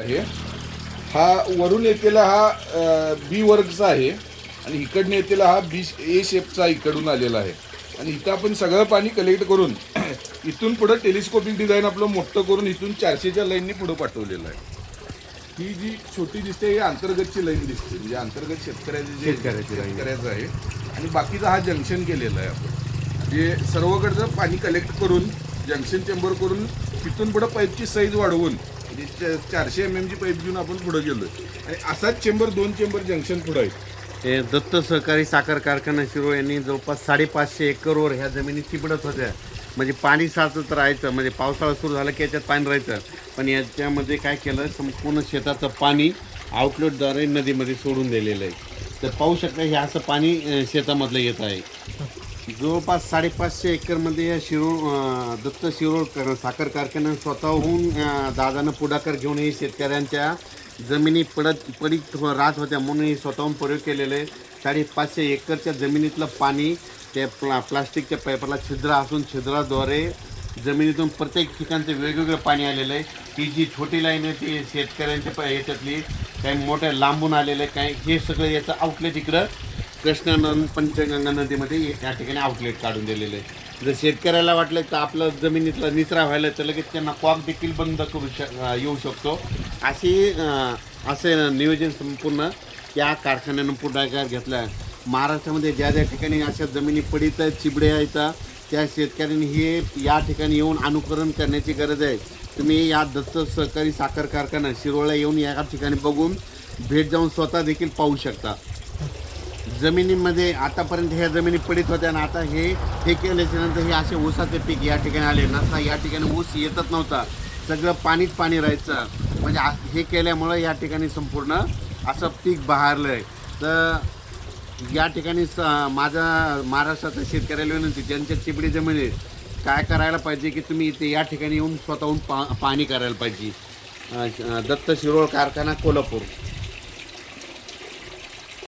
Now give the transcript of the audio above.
हे हा वरून येतेला हा बी वर्गचा आहे आणि इकडनं येतेला हा बी ए शेपचा इकडून आलेला आहे. आणि इथं आपण सगळं पाणी कलेक्ट करून इथून पुढं टेलिस्कोपिक डिझाईन आपलं मोठं करून इथून 400च्या लाईननी पुढं पाठवलेलं आहे. ही जी छोटी दिसते ही अंतर्गतची लाईन दिसते, म्हणजे अंतर्गत शेतकऱ्याचं आहे. आणि बाकीचा हा जंक्शन केलेला आहे आपण, म्हणजे सर्वकडचं पाणी कलेक्ट करून जंक्शन चेंबर करून तिथून पुढं पाईपची साईज वाढवून म्हणजे 400 mm ची पाईप घेऊन आपण पुढं गेलोय. आणि असाच चेंबर 2 चेंबर जंक्शन पुढं आहेत. हे दत्त सहकारी साखर कारखाना शिरोळ यांनी जवळपास 550 एकरवर ह्या जमिनी चिबडत होत्या. म्हणजे पाणी साचत राहायचं, म्हणजे पावसाळा सुरू झाला की याच्यात पाणी राहायचं. पण याच्यामध्ये काय केलं, संपूर्ण शेताचं पाणी आउटलेटद्वारे नदीमध्ये सोडून दिलेलं आहे. तर पाहू शकता हे असं पाणी शेतामधलं येत आहे. जवळपास 550 एकरमध्ये या दत्त शिरोळ साखर कारखान्यानं स्वतःहून दादानं पुढाकार घेऊन हे शेतकऱ्यांच्या जमिनी पडीत राहत होत्या म्हणून हे स्वतःहून प्रयोग केलेले. 550 एकरच्या जमिनीतलं पाणी त्या प्लास्टिकच्या पाईपाला छिद्र असून छिद्राद्वारे जमिनीतून प्रत्येक ठिकाणचं वेगवेगळं पाणी आलेलं आहे. ही जी छोटी लाईन आहे ती शेतकऱ्यांच्या याच्यातली, काही मोठ्या लांबून आलेलं आहे, काही हे सगळं याचं आउटलेट इकडं कृष्णा पंचगंगा नदीमध्ये या ठिकाणी आउटलेट काढून दिलेलं आहे. जर शेतकऱ्याला वाटलं तर आपलं जमिनीतला निचरा व्हायला तर लगेच त्यांना कॉक देखील बंद करू येऊ शकतो. असं नियोजन संपूर्ण त्या कारखान्यानं पुढाकार घेतला. महाराष्ट्रामध्ये ज्या ज्या ठिकाणी अशा जमिनी पडीत आहेत, चिबडे आहेत, त्या शेतकऱ्यांनी हे या ठिकाणी येऊन अनुकरण करण्याची गरज आहे. तुम्ही या दत्त सहकारी साखर कारखाना शिरोळला येऊन या ठिकाणी बघून भेट जाऊन स्वतः देखील पाहू शकता. जमिनीमध्ये आतापर्यंत ह्या जमिनी पडीत होत्या आणि आता हे केल्याच्या नंतर हे असे ऊसाचे पीक या ठिकाणी आले नसता. या ठिकाणी ऊस येतच नव्हता, सगळं पाणीच पाणी राहायचं. म्हणजे हे केल्यामुळं या ठिकाणी संपूर्ण असं पीक बहारलं आहे. तर या ठिकाणी माझा महाराष्ट्राच्या शेतकऱ्याला विनंती, ज्यांच्या चिबडी जमिनी काय करायला पाहिजे की तुम्ही इथे या ठिकाणी येऊन स्वतःहून पाणी करायला पाहिजे. दत्त शिरोळ कारखाना कोल्हापूर.